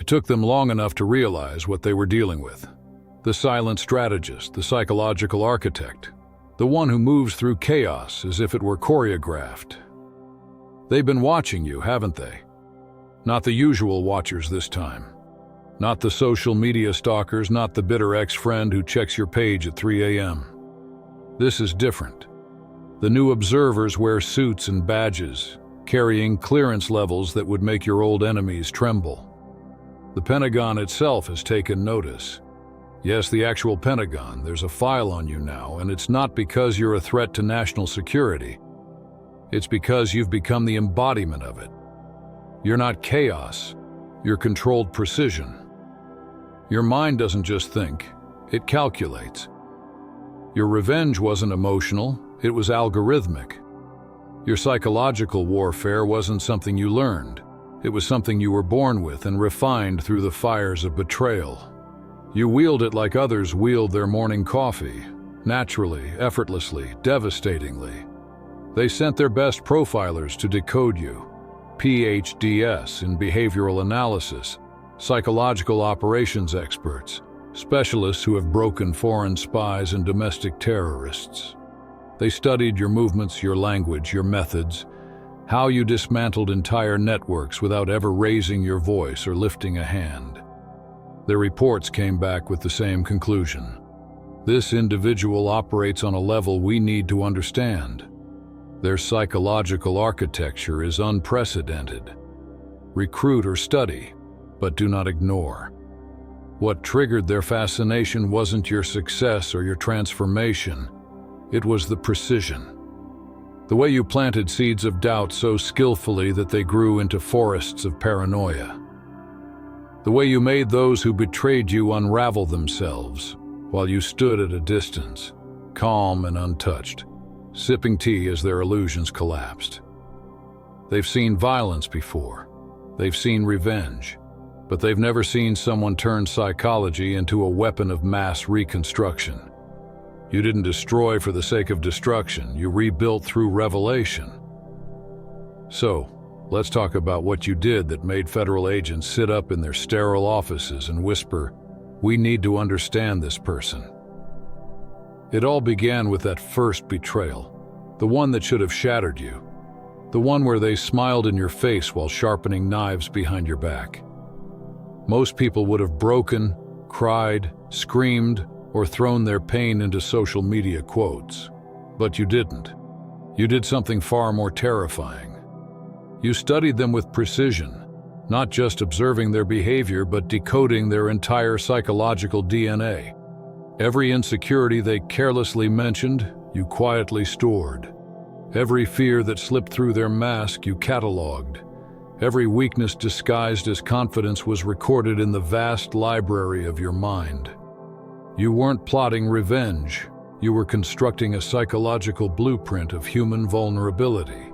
It took them long enough to realize what they were dealing with. The silent strategist, the psychological architect, the one who moves through chaos as if it were choreographed. They've been watching you, haven't they? Not the usual watchers this time. Not the social media stalkers, not the bitter ex-friend who checks your page at 3 a.m. This is different. The new observers wear suits and badges, carrying clearance levels that would make your old enemies tremble. The Pentagon itself has taken notice. Yes, the actual Pentagon. There's a file on you now, and it's not because you're a threat to national security. It's because you've become the embodiment of it. You're not chaos. You're controlled precision. Your mind doesn't just think, it calculates. Your revenge wasn't emotional, it was algorithmic. Your psychological warfare wasn't something you learned. It was something you were born with and refined through the fires of betrayal. You wield it like others wield their morning coffee, naturally, effortlessly, devastatingly. They sent their best profilers to decode you, PhDs in behavioral analysis, psychological operations experts, specialists who have broken foreign spies and domestic terrorists. They studied your movements, your language, your methods, how you dismantled entire networks without ever raising your voice or lifting a hand. Their reports came back with the same conclusion. This individual operates on a level we need to understand. Their psychological architecture is unprecedented. Recruit or study, but do not ignore. What triggered their fascination wasn't your success or your transformation. It was the precision. The way you planted seeds of doubt so skillfully that they grew into forests of paranoia. The way you made those who betrayed you unravel themselves while you stood at a distance, calm and untouched, sipping tea as their illusions collapsed. They've seen violence before. They've seen revenge. But they've never seen someone turn psychology into a weapon of mass reconstruction. You didn't destroy for the sake of destruction. You rebuilt through revelation. So, let's talk about what you did that made federal agents sit up in their sterile offices and whisper, "We need to understand this person." It all began with that first betrayal, the one that should have shattered you, the one where they smiled in your face while sharpening knives behind your back. Most people would have broken, cried, screamed, or thrown their pain into social media quotes. But you didn't. You did something far more terrifying. You studied them with precision, not just observing their behavior, but decoding their entire psychological DNA. Every insecurity they carelessly mentioned, you quietly stored. Every fear that slipped through their mask, you cataloged. Every weakness disguised as confidence was recorded in the vast library of your mind. You weren't plotting revenge. You were constructing a psychological blueprint of human vulnerability.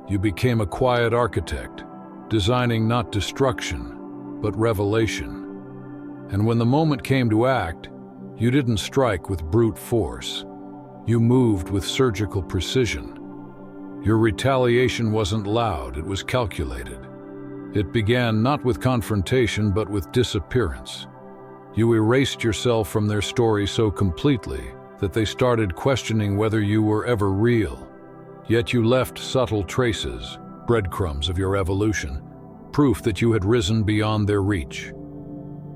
You became a quiet architect, designing not destruction, but revelation. And when the moment came to act, you didn't strike with brute force. You moved with surgical precision. Your retaliation wasn't loud, it was calculated. It began not with confrontation, but with disappearance. You erased yourself from their story so completely that they started questioning whether you were ever real. Yet you left subtle traces, breadcrumbs of your evolution, proof that you had risen beyond their reach.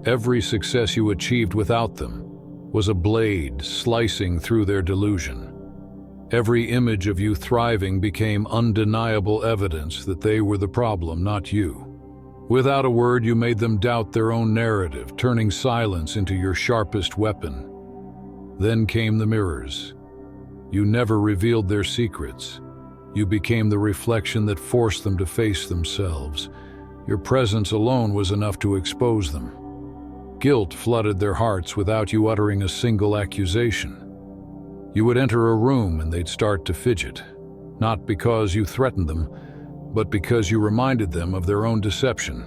Every success you achieved without them was a blade slicing through their delusion. Every image of you thriving became undeniable evidence that they were the problem, not you. Without a word, you made them doubt their own narrative, turning silence into your sharpest weapon. Then came the mirrors. You never revealed their secrets. You became the reflection that forced them to face themselves. Your presence alone was enough to expose them. Guilt flooded their hearts without you uttering a single accusation. You would enter a room and they'd start to fidget, not because you threatened them, but because you reminded them of their own deception.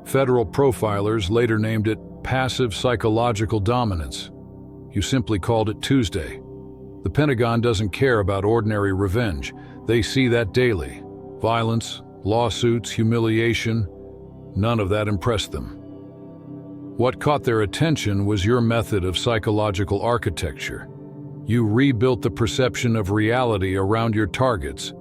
Federal profilers later named it passive psychological dominance. You simply called it Tuesday. The Pentagon doesn't care about ordinary revenge. They see that daily. Violence, lawsuits, humiliation, none of that impressed them. What caught their attention was your method of psychological architecture. You rebuilt the perception of reality around your targets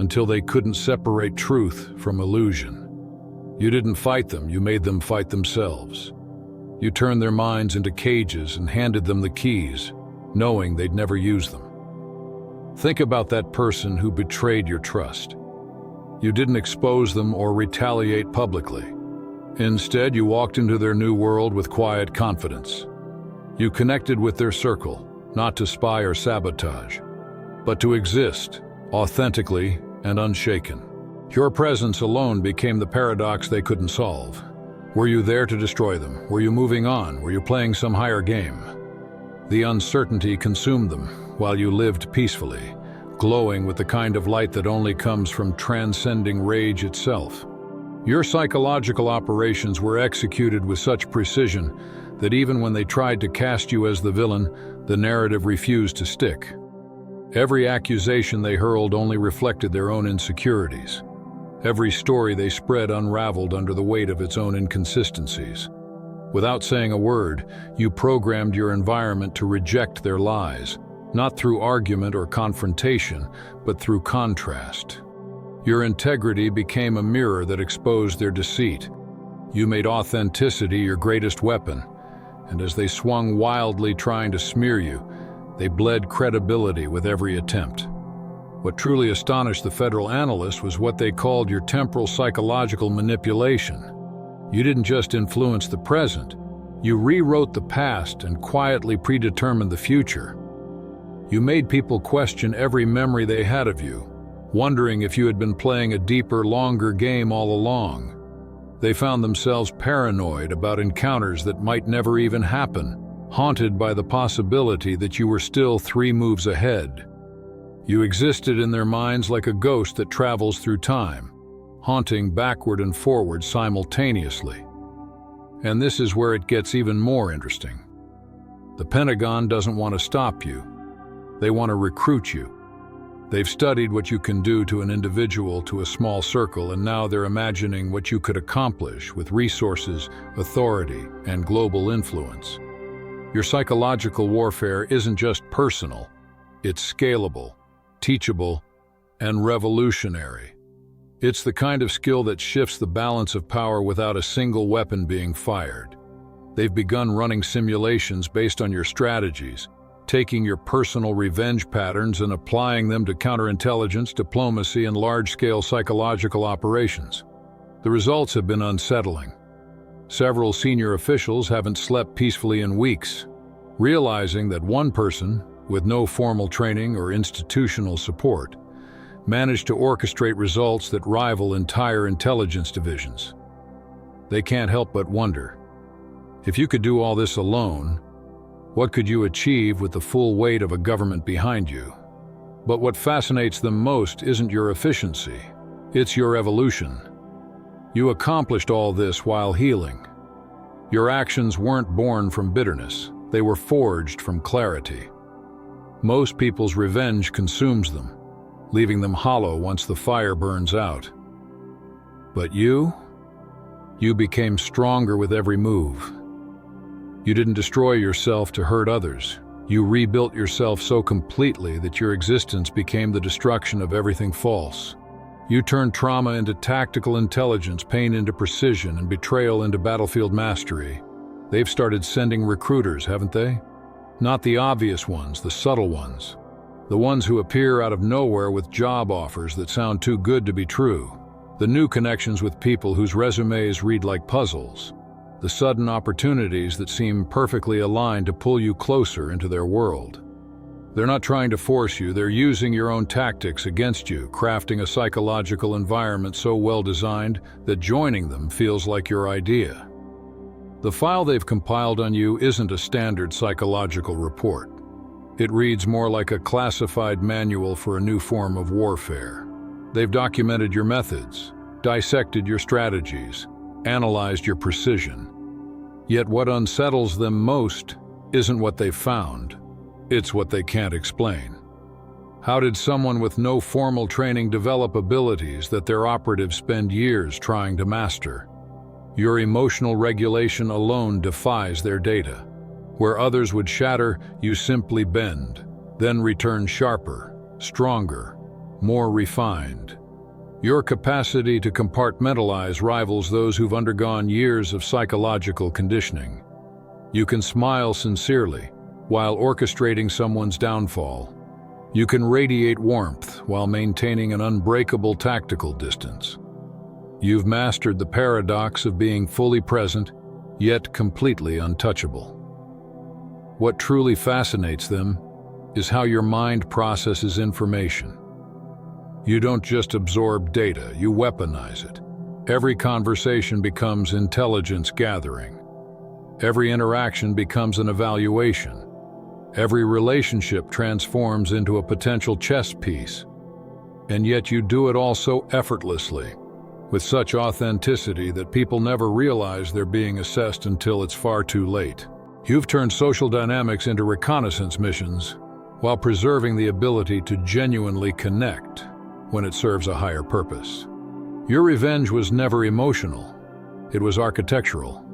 until they couldn't separate truth from illusion. You didn't fight them, you made them fight themselves. You turned their minds into cages and handed them the keys, knowing they'd never use them. Think about that person who betrayed your trust. You didn't expose them or retaliate publicly. Instead, you walked into their new world with quiet confidence. You connected with their circle, not to spy or sabotage, but to exist, authentically and unshaken. Your presence alone became the paradox they couldn't solve. Were you there to destroy them? Were you moving on? Were you playing some higher game? The uncertainty consumed them, while you lived peacefully, glowing with the kind of light that only comes from transcending rage itself. Your psychological operations were executed with such precision that even when they tried to cast you as the villain, the narrative refused to stick. Every accusation they hurled only reflected their own insecurities. Every story they spread unraveled under the weight of its own inconsistencies. Without saying a word, you programmed your environment to reject their lies, not through argument or confrontation, but through contrast. Your integrity became a mirror that exposed their deceit. You made authenticity your greatest weapon, and as they swung wildly trying to smear you, they bled credibility with every attempt. What truly astonished the federal analysts was what they called your temporal psychological manipulation. You didn't just influence the present, you rewrote the past and quietly predetermined the future. You made people question every memory they had of you, wondering if you had been playing a deeper, longer game all along. They found themselves paranoid about encounters that might never even happen, haunted by the possibility that you were still 3 moves ahead. You existed in their minds like a ghost that travels through time, haunting backward and forward simultaneously. And this is where it gets even more interesting. The Pentagon doesn't want to stop you. They want to recruit you. They've studied what you can do to an individual, to a small circle, and now they're imagining what you could accomplish with resources, authority, and global influence. Your psychological warfare isn't just personal, it's scalable, teachable, and revolutionary. It's the kind of skill that shifts the balance of power without a single weapon being fired. They've begun running simulations based on your strategies, taking your personal revenge patterns and applying them to counterintelligence, diplomacy, and large-scale psychological operations. The results have been unsettling. Several senior officials haven't slept peacefully in weeks, realizing that one person, with no formal training or institutional support, managed to orchestrate results that rival entire intelligence divisions. They can't help but wonder, if you could do all this alone, what could you achieve with the full weight of a government behind you? But what fascinates them most isn't your efficiency, it's your evolution. You accomplished all this while healing. Your actions weren't born from bitterness, they were forged from clarity. Most people's revenge consumes them, leaving them hollow once the fire burns out. But you became stronger with every move. You didn't destroy yourself to hurt others. You rebuilt yourself so completely that your existence became the destruction of everything false. You turned trauma into tactical intelligence, pain into precision, and betrayal into battlefield mastery. They've started sending recruiters, haven't they? Not the obvious ones, the subtle ones. The ones who appear out of nowhere with job offers that sound too good to be true. The new connections with people whose resumes read like puzzles. The sudden opportunities that seem perfectly aligned to pull you closer into their world. They're not trying to force you, they're using your own tactics against you, crafting a psychological environment so well designed that joining them feels like your idea. The file they've compiled on you isn't a standard psychological report. It reads more like a classified manual for a new form of warfare. They've documented your methods, dissected your strategies, analyzed your precision. Yet what unsettles them most isn't what they found, it's what they can't explain. How did someone with no formal training develop abilities that their operatives spend years trying to master? Your emotional regulation alone defies their data. Where others would shatter, you simply bend, then return sharper, stronger, more refined. Your capacity to compartmentalize rivals those who've undergone years of psychological conditioning. You can smile sincerely while orchestrating someone's downfall. You can radiate warmth while maintaining an unbreakable tactical distance. You've mastered the paradox of being fully present, yet completely untouchable. What truly fascinates them is how your mind processes information. You don't just absorb data, you weaponize it. Every conversation becomes intelligence gathering. Every interaction becomes an evaluation. Every relationship transforms into a potential chess piece. And yet you do it all so effortlessly, with such authenticity that people never realize they're being assessed until it's far too late. You've turned social dynamics into reconnaissance missions while preserving the ability to genuinely connect when it serves a higher purpose. Your revenge was never emotional, it was architectural.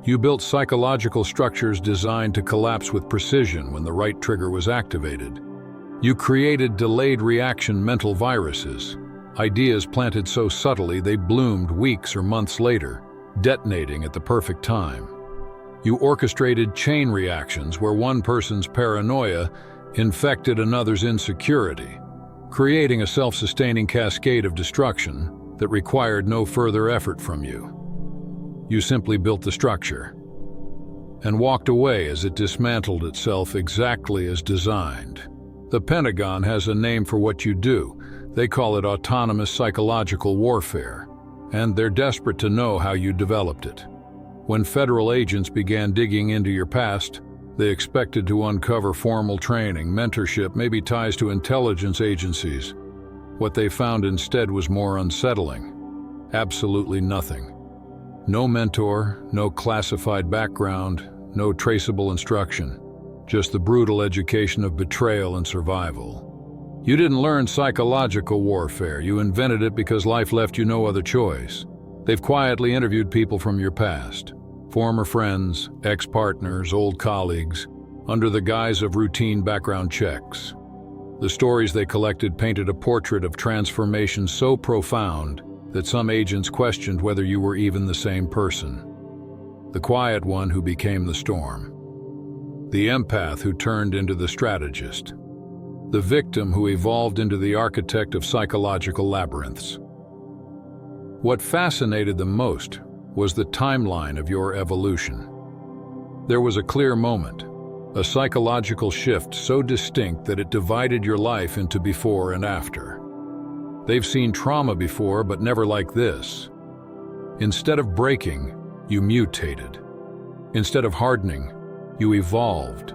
You built psychological structures designed to collapse with precision when the right trigger was activated. You created delayed reaction mental viruses, ideas planted so subtly they bloomed weeks or months later, detonating at the perfect time. You orchestrated chain reactions where one person's paranoia infected another's insecurity, creating a self-sustaining cascade of destruction that required no further effort from you. You simply built the structure and walked away as it dismantled itself exactly as designed. The Pentagon has a name for what you do. They call it autonomous psychological warfare, and they're desperate to know how you developed it. When federal agents began digging into your past, they expected to uncover formal training, mentorship, maybe ties to intelligence agencies. What they found instead was more unsettling. Absolutely nothing. No mentor, no classified background, no traceable instruction. Just the brutal education of betrayal and survival. You didn't learn psychological warfare. You invented it because life left you no other choice. They've quietly interviewed people from your past. Former friends, ex-partners, old colleagues, under the guise of routine background checks. The stories they collected painted a portrait of transformation so profound that some agents questioned whether you were even the same person. The quiet one who became the storm. The empath who turned into the strategist. The victim who evolved into the architect of psychological labyrinths. What fascinated them most was the timeline of your evolution. There was a clear moment, a psychological shift so distinct that it divided your life into before and after. They've seen trauma before, but never like this. Instead of breaking, you mutated. Instead of hardening, you evolved.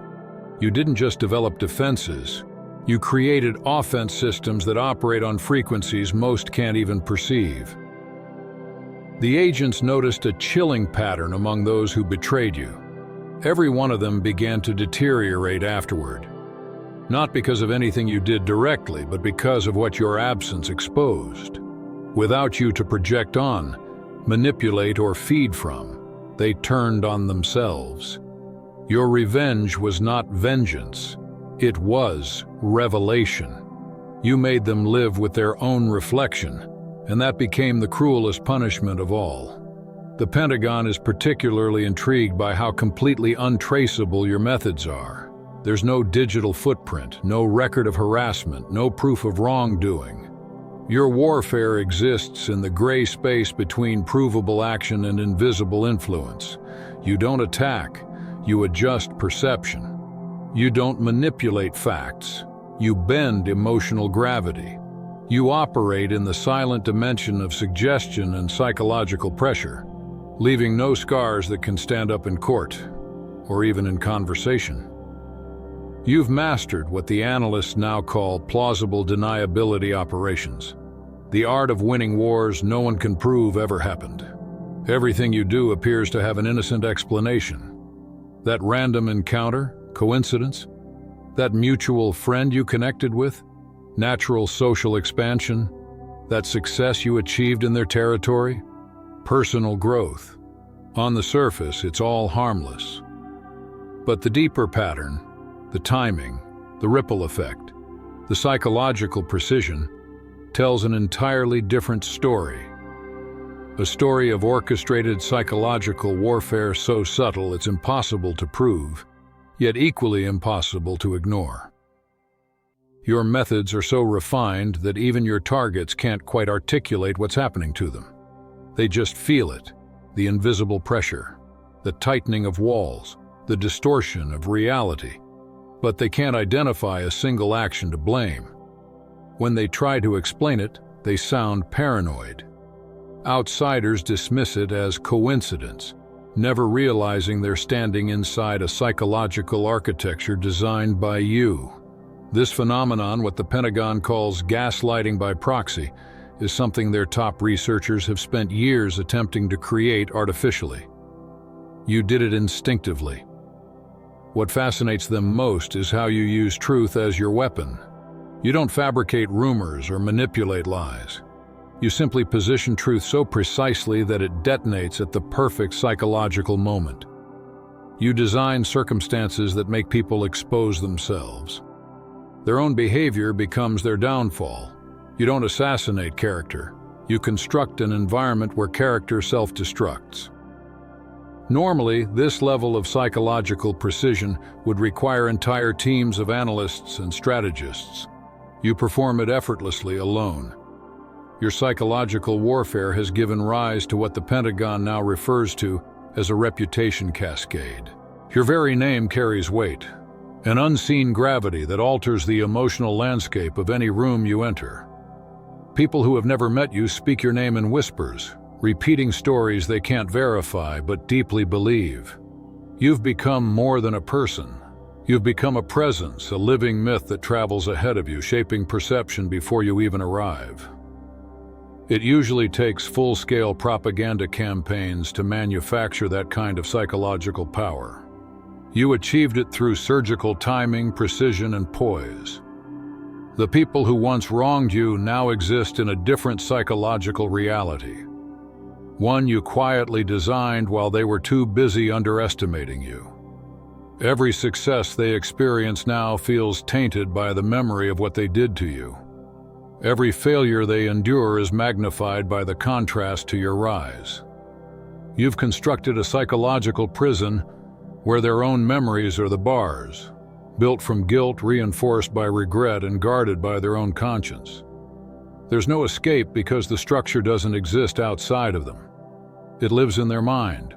You didn't just develop defenses, you created offense systems that operate on frequencies most can't even perceive. The agents noticed a chilling pattern among those who betrayed you. Every one of them began to deteriorate afterward. Not because of anything you did directly, but because of what your absence exposed. Without you to project on, manipulate, or feed from, they turned on themselves. Your revenge was not vengeance. It was revelation. You made them live with their own reflection, and that became the cruelest punishment of all. The Pentagon is particularly intrigued by how completely untraceable your methods are. There's no digital footprint, no record of harassment, no proof of wrongdoing. Your warfare exists in the gray space between provable action and invisible influence. You don't attack, you adjust perception. You don't manipulate facts, you bend emotional gravity. You operate in the silent dimension of suggestion and psychological pressure, leaving no scars that can stand up in court, or even in conversation. You've mastered what the analysts now call plausible deniability operations, the art of winning wars no one can prove ever happened. Everything you do appears to have an innocent explanation. That random encounter, coincidence, that mutual friend you connected with, natural social expansion, that success you achieved in their territory, personal growth. On the surface, it's all harmless. But the deeper pattern, the timing, the ripple effect, the psychological precision, tells an entirely different story. A story of orchestrated psychological warfare so subtle it's impossible to prove, yet equally impossible to ignore. Your methods are so refined that even your targets can't quite articulate what's happening to them. They just feel it, the invisible pressure, the tightening of walls, the distortion of reality. But they can't identify a single action to blame. When they try to explain it, they sound paranoid. Outsiders dismiss it as coincidence, never realizing they're standing inside a psychological architecture designed by you. This phenomenon, what the Pentagon calls gaslighting by proxy, is something their top researchers have spent years attempting to create artificially. You did it instinctively. What fascinates them most is how you use truth as your weapon. You don't fabricate rumors or manipulate lies. You simply position truth so precisely that it detonates at the perfect psychological moment. You design circumstances that make people expose themselves. Their own behavior becomes their downfall. You don't assassinate character. You construct an environment where character self-destructs. Normally, this level of psychological precision would require entire teams of analysts and strategists. You perform it effortlessly alone. Your psychological warfare has given rise to what the Pentagon now refers to as a reputation cascade. Your very name carries weight, an unseen gravity that alters the emotional landscape of any room you enter. People who have never met you speak your name in whispers, repeating stories they can't verify but deeply believe. You've become more than a person. You've become a presence, a living myth that travels ahead of you, shaping perception before you even arrive. It usually takes full-scale propaganda campaigns to manufacture that kind of psychological power. You achieved it through surgical timing, precision, and poise. The people who once wronged you now exist in a different psychological reality. One you quietly designed while they were too busy underestimating you. Every success they experience now feels tainted by the memory of what they did to you. Every failure they endure is magnified by the contrast to your rise. You've constructed a psychological prison where their own memories are the bars, built from guilt, reinforced by regret, and guarded by their own conscience. There's no escape because the structure doesn't exist outside of them. It lives in their mind,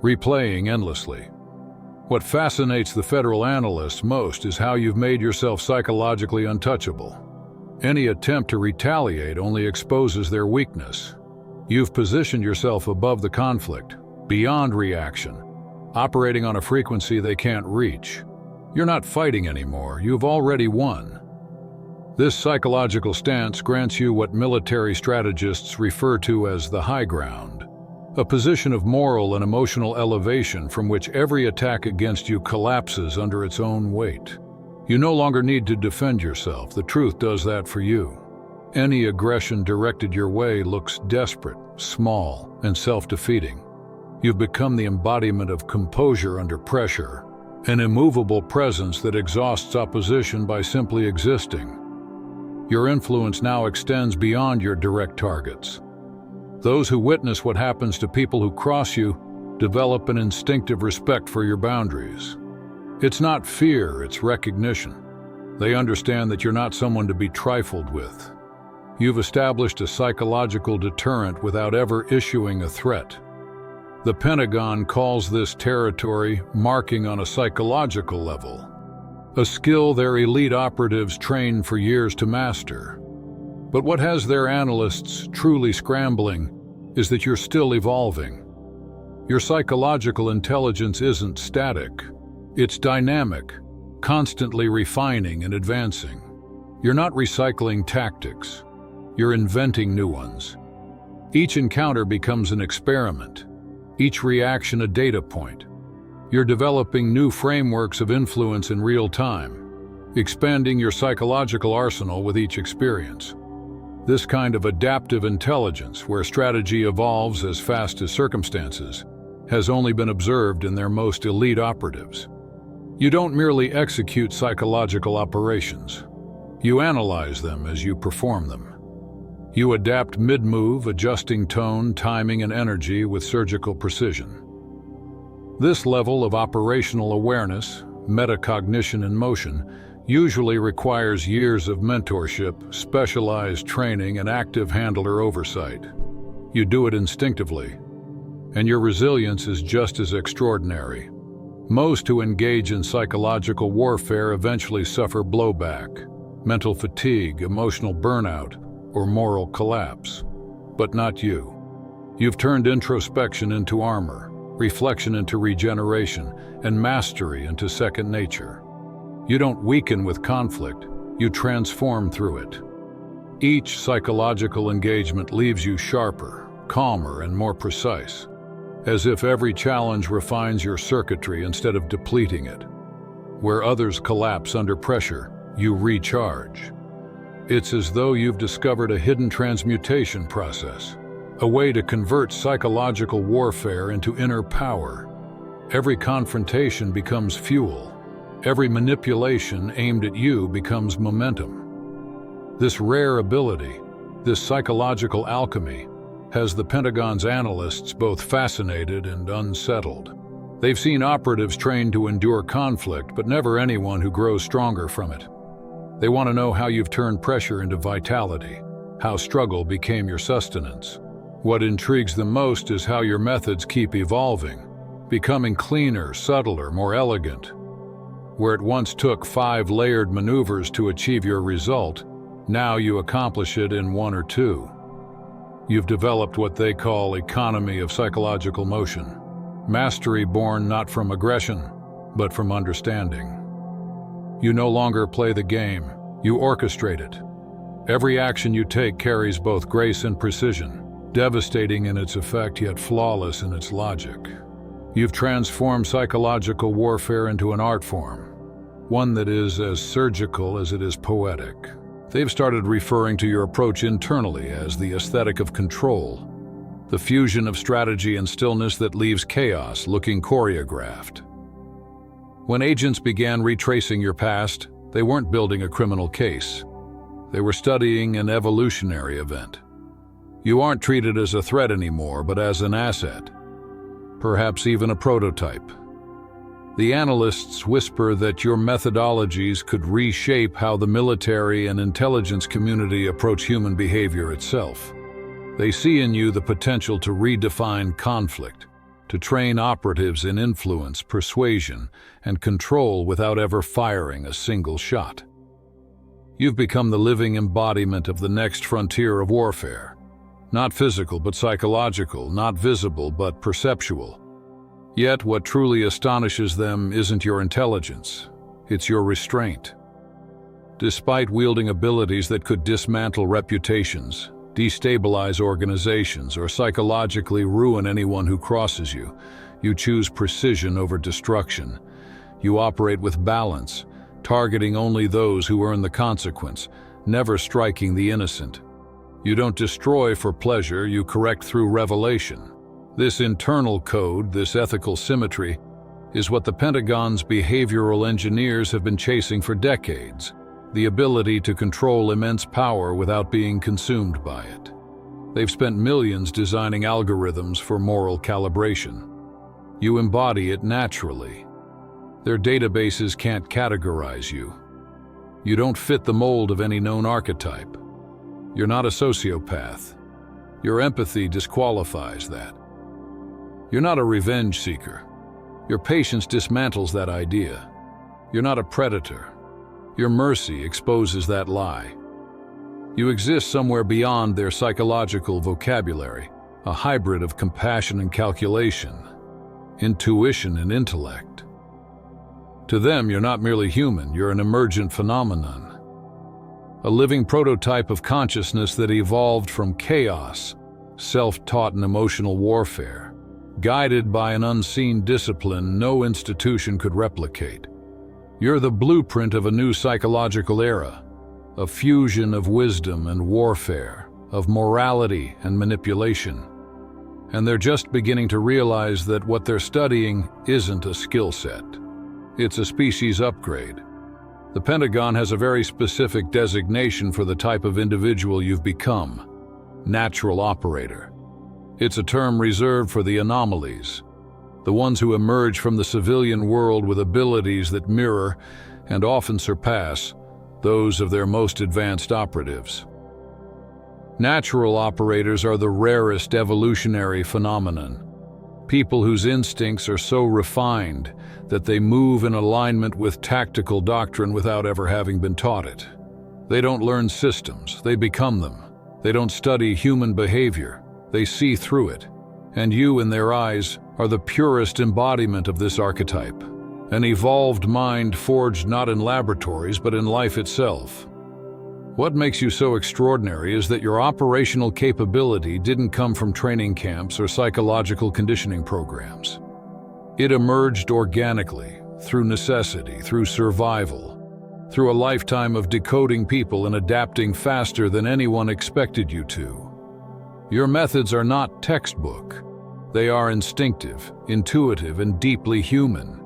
replaying endlessly. What fascinates the federal analysts most is how you've made yourself psychologically untouchable. Any attempt to retaliate only exposes their weakness. You've positioned yourself above the conflict, beyond reaction, operating on a frequency they can't reach. You're not fighting anymore, you've already won. This psychological stance grants you what military strategists refer to as the high ground, a position of moral and emotional elevation from which every attack against you collapses under its own weight. You no longer need to defend yourself, the truth does that for you. Any aggression directed your way looks desperate, small, and self-defeating. You've become the embodiment of composure under pressure, an immovable presence that exhausts opposition by simply existing. Your influence now extends beyond your direct targets. Those who witness what happens to people who cross you develop an instinctive respect for your boundaries. It's not fear, it's recognition. They understand that you're not someone to be trifled with. You've established a psychological deterrent without ever issuing a threat. The Pentagon calls this territory marking on a psychological level, a skill their elite operatives train for years to master. But what has their analysts truly scrambling is that you're still evolving. Your psychological intelligence isn't static. It's dynamic, constantly refining and advancing. You're not recycling tactics. You're inventing new ones. Each encounter becomes an experiment, each reaction a data point. You're developing new frameworks of influence in real time, expanding your psychological arsenal with each experience. This kind of adaptive intelligence, where strategy evolves as fast as circumstances, has only been observed in their most elite operatives. You don't merely execute psychological operations. You analyze them as you perform them. You adapt mid-move, adjusting tone, timing, and energy with surgical precision. This level of operational awareness, metacognition in motion, usually requires years of mentorship, specialized training, and active handler oversight. You do it instinctively, and your resilience is just as extraordinary. Most who engage in psychological warfare eventually suffer blowback, mental fatigue, emotional burnout, or moral collapse. But not you. You've turned introspection into armor, reflection into regeneration, and mastery into second nature. You don't weaken with conflict, you transform through it. Each psychological engagement leaves you sharper, calmer, and more precise, as if every challenge refines your circuitry instead of depleting it. Where others collapse under pressure, you recharge. It's as though you've discovered a hidden transmutation process, a way to convert psychological warfare into inner power. Every confrontation becomes fuel. Every manipulation aimed at you becomes momentum. This rare ability, this psychological alchemy, has the Pentagon's analysts both fascinated and unsettled. They've seen operatives trained to endure conflict, but never anyone who grows stronger from it. They want to know how you've turned pressure into vitality, how struggle became your sustenance. What intrigues them most is how your methods keep evolving, becoming cleaner, subtler, more elegant. Where it once took 5 layered maneuvers to achieve your result, now you accomplish it in 1 or 2. You've developed what they call economy of psychological motion, mastery born not from aggression, but from understanding. You no longer play the game, you orchestrate it. Every action you take carries both grace and precision, devastating in its effect yet flawless in its logic. You've transformed psychological warfare into an art form, one that is as surgical as it is poetic. They've started referring to your approach internally as the aesthetic of control, the fusion of strategy and stillness that leaves chaos looking choreographed. When agents began retracing your past, they weren't building a criminal case. They were studying an evolutionary event. You aren't treated as a threat anymore, but as an asset, perhaps even a prototype. The analysts whisper that your methodologies could reshape how the military and intelligence community approach human behavior itself. They see in you the potential to redefine conflict, to train operatives in influence, persuasion, and control without ever firing a single shot. You've become the living embodiment of the next frontier of warfare. Not physical but psychological, not visible but perceptual. Yet what truly astonishes them isn't your intelligence, it's your restraint. Despite wielding abilities that could dismantle reputations, destabilize organizations, or psychologically ruin anyone who crosses you, you choose precision over destruction. You operate with balance, targeting only those who earn the consequence, never striking the innocent. You don't destroy for pleasure, you correct through revelation. This internal code, this ethical symmetry, is what the Pentagon's behavioral engineers have been chasing for decades. The ability to control immense power without being consumed by it. They've spent millions designing algorithms for moral calibration. You embody it naturally. Their databases can't categorize you. You don't fit the mold of any known archetype. You're not a sociopath. Your empathy disqualifies that. You're not a revenge seeker. Your patience dismantles that idea. You're not a predator. Your mercy exposes that lie. You exist somewhere beyond their psychological vocabulary, a hybrid of compassion and calculation, intuition and intellect. To them, you're not merely human, you're an emergent phenomenon. A living prototype of consciousness that evolved from chaos, self-taught and emotional warfare, guided by an unseen discipline no institution could replicate. You're the blueprint of a new psychological era, a fusion of wisdom and warfare, of morality and manipulation. And they're just beginning to realize that what they're studying isn't a skill set. It's a species upgrade. The Pentagon has a very specific designation for the type of individual you've become: natural operator. It's a term reserved for the anomalies, the ones who emerge from the civilian world with abilities that mirror and often surpass those of their most advanced operatives. Natural operators are the rarest evolutionary phenomenon. People whose instincts are so refined that they move in alignment with tactical doctrine without ever having been taught it. They don't learn systems, they become them. They don't study human behavior, they see through it. And you, in their eyes, are the purest embodiment of this archetype. An evolved mind forged not in laboratories but in life itself. What makes you so extraordinary is that your operational capability didn't come from training camps or psychological conditioning programs. It emerged organically, through necessity, through survival, through a lifetime of decoding people and adapting faster than anyone expected you to. Your methods are not textbook. They are instinctive, intuitive, and deeply human.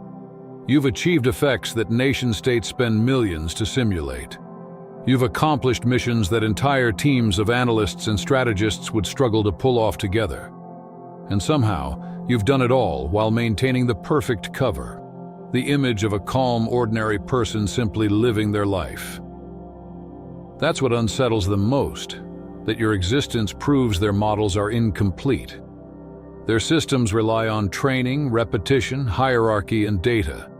You've achieved effects that nation-states spend millions to simulate. You've accomplished missions that entire teams of analysts and strategists would struggle to pull off together. And somehow, you've done it all while maintaining the perfect cover, the image of a calm, ordinary person simply living their life. That's what unsettles them most, that your existence proves their models are incomplete. Their systems rely on training, repetition, hierarchy, and data.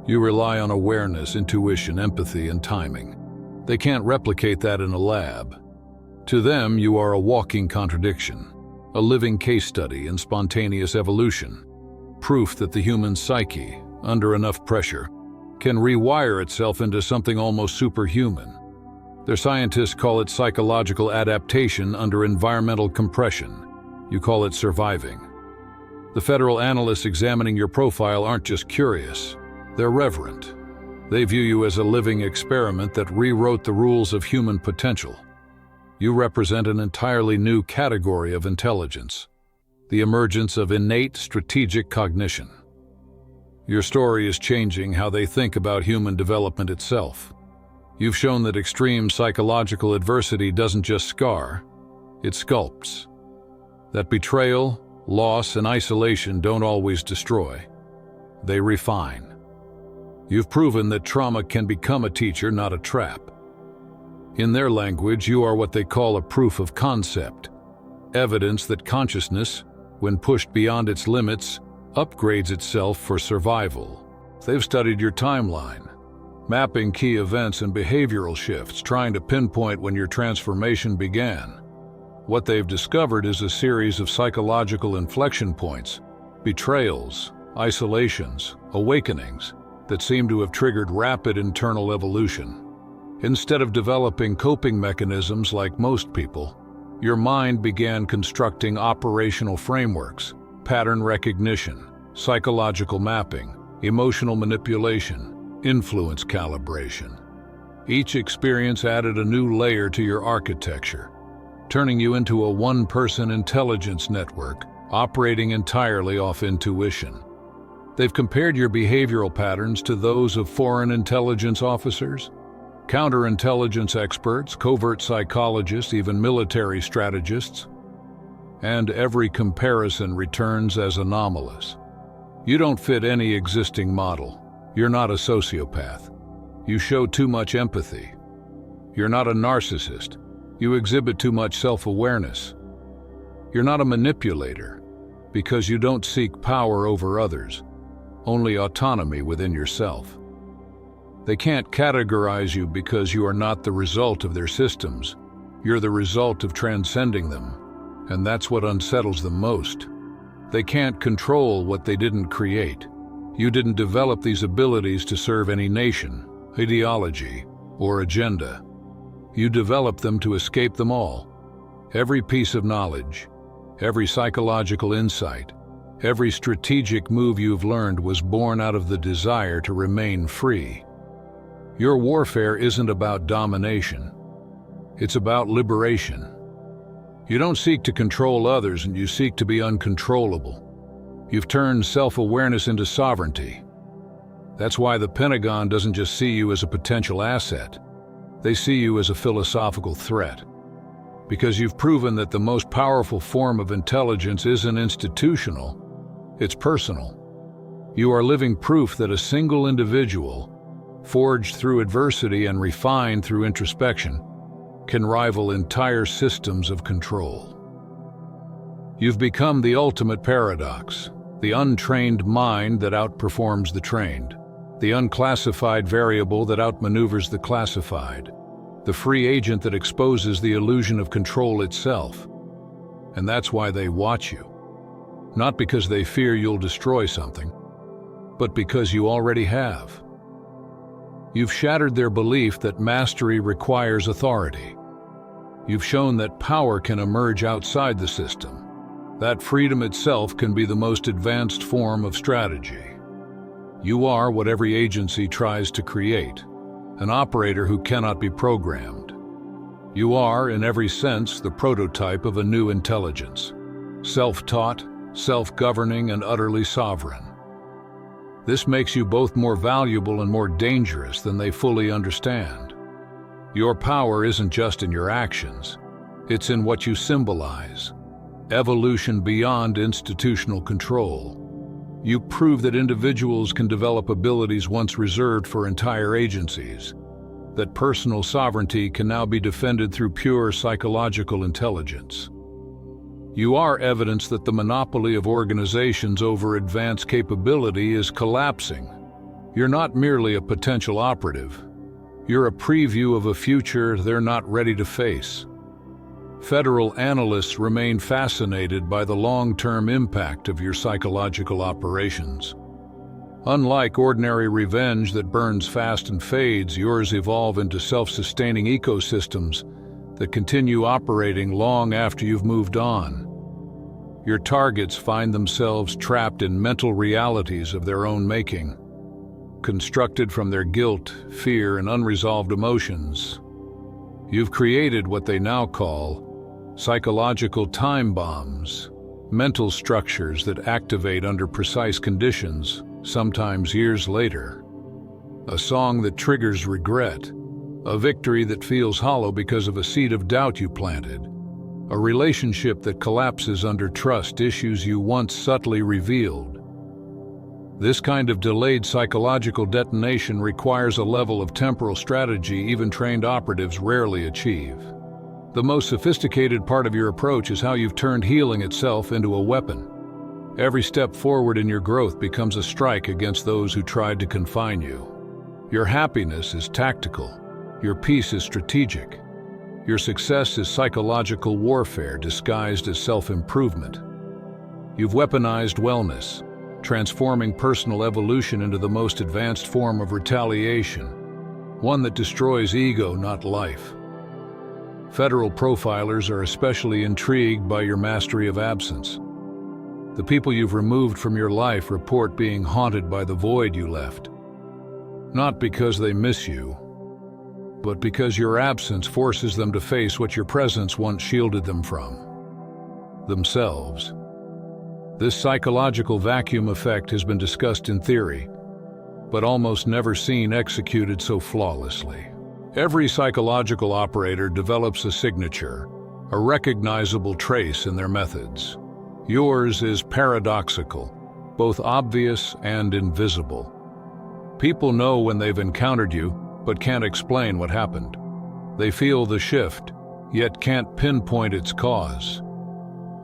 You rely on awareness, intuition, empathy, and timing. They can't replicate that in a lab. To them, you are a walking contradiction, a living case study in spontaneous evolution, proof that the human psyche, under enough pressure, can rewire itself into something almost superhuman. Their scientists call it psychological adaptation under environmental compression. You call it surviving. The federal analysts examining your profile aren't just curious, they're reverent. They view you as a living experiment that rewrote the rules of human potential. You represent an entirely new category of intelligence, the emergence of innate strategic cognition. Your story is changing how they think about human development itself. You've shown that extreme psychological adversity doesn't just scar, it sculpts. That betrayal, loss, and isolation don't always destroy. They refine. You've proven that trauma can become a teacher, not a trap. In their language, you are what they call a proof of concept, evidence that consciousness, when pushed beyond its limits, upgrades itself for survival. They've studied your timeline, mapping key events and behavioral shifts, trying to pinpoint when your transformation began. What they've discovered is a series of psychological inflection points, betrayals, isolations, awakenings, that seem to have triggered rapid internal evolution. Instead of developing coping mechanisms like most people, your mind began constructing operational frameworks, pattern recognition, psychological mapping, emotional manipulation, influence calibration. Each experience added a new layer to your architecture, turning you into a one-person intelligence network operating entirely off intuition. They've compared your behavioral patterns to those of foreign intelligence officers, counterintelligence experts, covert psychologists, even military strategists. And every comparison returns as anomalous. You don't fit any existing model. You're not a sociopath. You show too much empathy. You're not a narcissist. You exhibit too much self-awareness. You're not a manipulator, because you don't seek power over others, only autonomy within yourself. They can't categorize you because you are not the result of their systems. You're the result of transcending them, and that's what unsettles them most. They can't control what they didn't create. You didn't develop these abilities to serve any nation, ideology, or agenda. You developed them to escape them all. Every piece of knowledge, every psychological insight, every strategic move you've learned was born out of the desire to remain free. Your warfare isn't about domination. It's about liberation. You don't seek to control others, and you seek to be uncontrollable. You've turned self-awareness into sovereignty. That's why the Pentagon doesn't just see you as a potential asset. They see you as a philosophical threat. Because you've proven that the most powerful form of intelligence isn't institutional, it's personal. You are living proof that a single individual, forged through adversity and refined through introspection, can rival entire systems of control. You've become the ultimate paradox, the untrained mind that outperforms the trained, the unclassified variable that outmaneuvers the classified, the free agent that exposes the illusion of control itself. And that's why they watch you. Not because they fear you'll destroy something, but because you already have. You've shattered their belief that mastery requires authority. You've shown that power can emerge outside the system, that freedom itself can be the most advanced form of strategy. You are what every agency tries to create, an operator who cannot be programmed. You are, in every sense, the prototype of a new intelligence, self-taught, self-governing, and utterly sovereign. This makes you both more valuable and more dangerous than they fully understand. Your power isn't just in your actions, it's in what you symbolize. Evolution beyond institutional control. You prove that individuals can develop abilities once reserved for entire agencies, that personal sovereignty can now be defended through pure psychological intelligence. You are evidence that the monopoly of organizations over advanced capability is collapsing. You're not merely a potential operative. You're a preview of a future they're not ready to face. Federal analysts remain fascinated by the long-term impact of your psychological operations. Unlike ordinary revenge that burns fast and fades, yours evolve into self-sustaining ecosystems that continue operating long after you've moved on. Your targets find themselves trapped in mental realities of their own making, constructed from their guilt, fear, and unresolved emotions. You've created what they now call psychological time bombs, mental structures that activate under precise conditions, sometimes years later. A song that triggers regret, a victory that feels hollow because of a seed of doubt you planted, a relationship that collapses under trust issues you once subtly revealed. This kind of delayed psychological detonation requires a level of temporal strategy even trained operatives rarely achieve. The most sophisticated part of your approach is how you've turned healing itself into a weapon. Every step forward in your growth becomes a strike against those who tried to confine you. Your happiness is tactical. Your peace is strategic. Your success is psychological warfare disguised as self-improvement. You've weaponized wellness, transforming personal evolution into the most advanced form of retaliation, one that destroys ego, not life. Federal profilers are especially intrigued by your mastery of absence. The people you've removed from your life report being haunted by the void you left. Not because they miss you, but because your absence forces them to face what your presence once shielded them from: themselves. This psychological vacuum effect has been discussed in theory, but almost never seen executed so flawlessly. Every psychological operator develops a signature, a recognizable trace in their methods. Yours is paradoxical, both obvious and invisible. People know when they've encountered you, but can't explain what happened. They feel the shift, yet can't pinpoint its cause.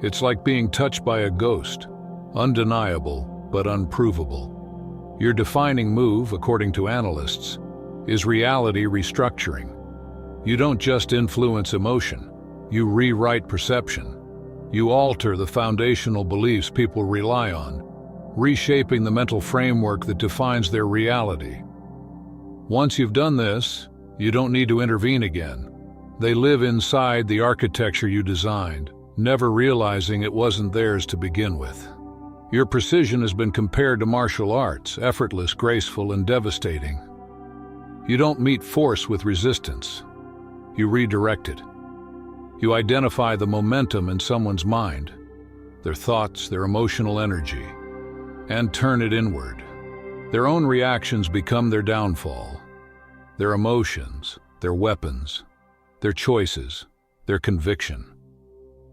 It's like being touched by a ghost, undeniable but unprovable. Your defining move, according to analysts, is reality restructuring. You don't just influence emotion, you rewrite perception. You alter the foundational beliefs people rely on, reshaping the mental framework that defines their reality. Once you've done this, you don't need to intervene again. They live inside the architecture you designed, never realizing it wasn't theirs to begin with. Your precision has been compared to martial arts, effortless, graceful, and devastating. You don't meet force with resistance. You redirect it. You identify the momentum in someone's mind, their thoughts, their emotional energy, and turn it inward. Their own reactions become their downfall. Their emotions, their weapons, their choices, their conviction.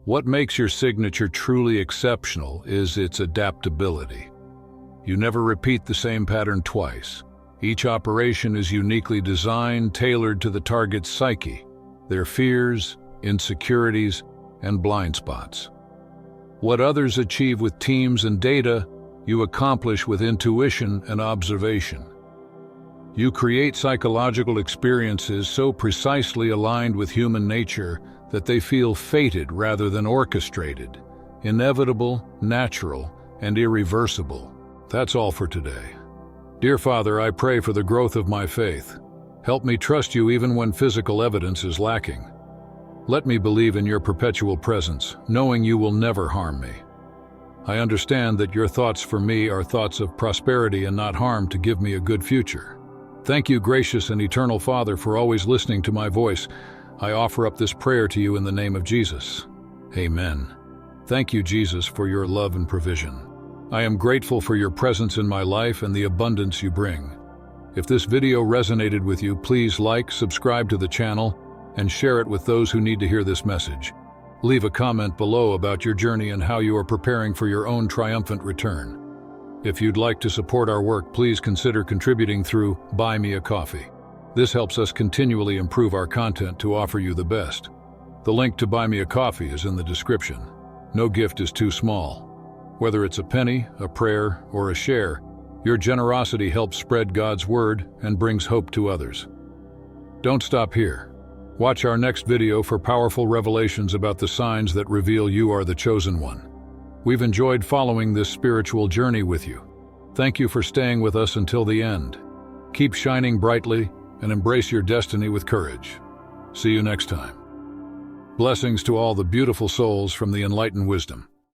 What makes your signature truly exceptional is its adaptability. You never repeat the same pattern twice. Each operation is uniquely designed, tailored to the target's psyche, their fears, insecurities, and blind spots. What others achieve with teams and data, you accomplish with intuition and observation. You create psychological experiences so precisely aligned with human nature that they feel fated rather than orchestrated, inevitable, natural, and irreversible. That's all for today. Dear Father, I pray for the growth of my faith. Help me trust you even when physical evidence is lacking. Let me believe in your perpetual presence, knowing you will never harm me. I understand that your thoughts for me are thoughts of prosperity and not harm to give me a good future. Thank you, gracious and eternal Father, for always listening to my voice. I offer up this prayer to you in the name of Jesus. Amen. Thank you, Jesus, for your love and provision. I am grateful for your presence in my life and the abundance you bring. If this video resonated with you, please like, subscribe to the channel, and share it with those who need to hear this message. Leave a comment below about your journey and how you are preparing for your own triumphant return. If you'd like to support our work, please consider contributing through Buy Me a Coffee. This helps us continually improve our content to offer you the best. The link to Buy Me a Coffee is in the description. No gift is too small. Whether it's a penny, a prayer, or a share, your generosity helps spread God's word and brings hope to others. Don't stop here. Watch our next video for powerful revelations about the signs that reveal you are the chosen one. We've enjoyed following this spiritual journey with you. Thank you for staying with us until the end. Keep shining brightly and embrace your destiny with courage. See you next time. Blessings to all the beautiful souls from the Enlighten Wisdom.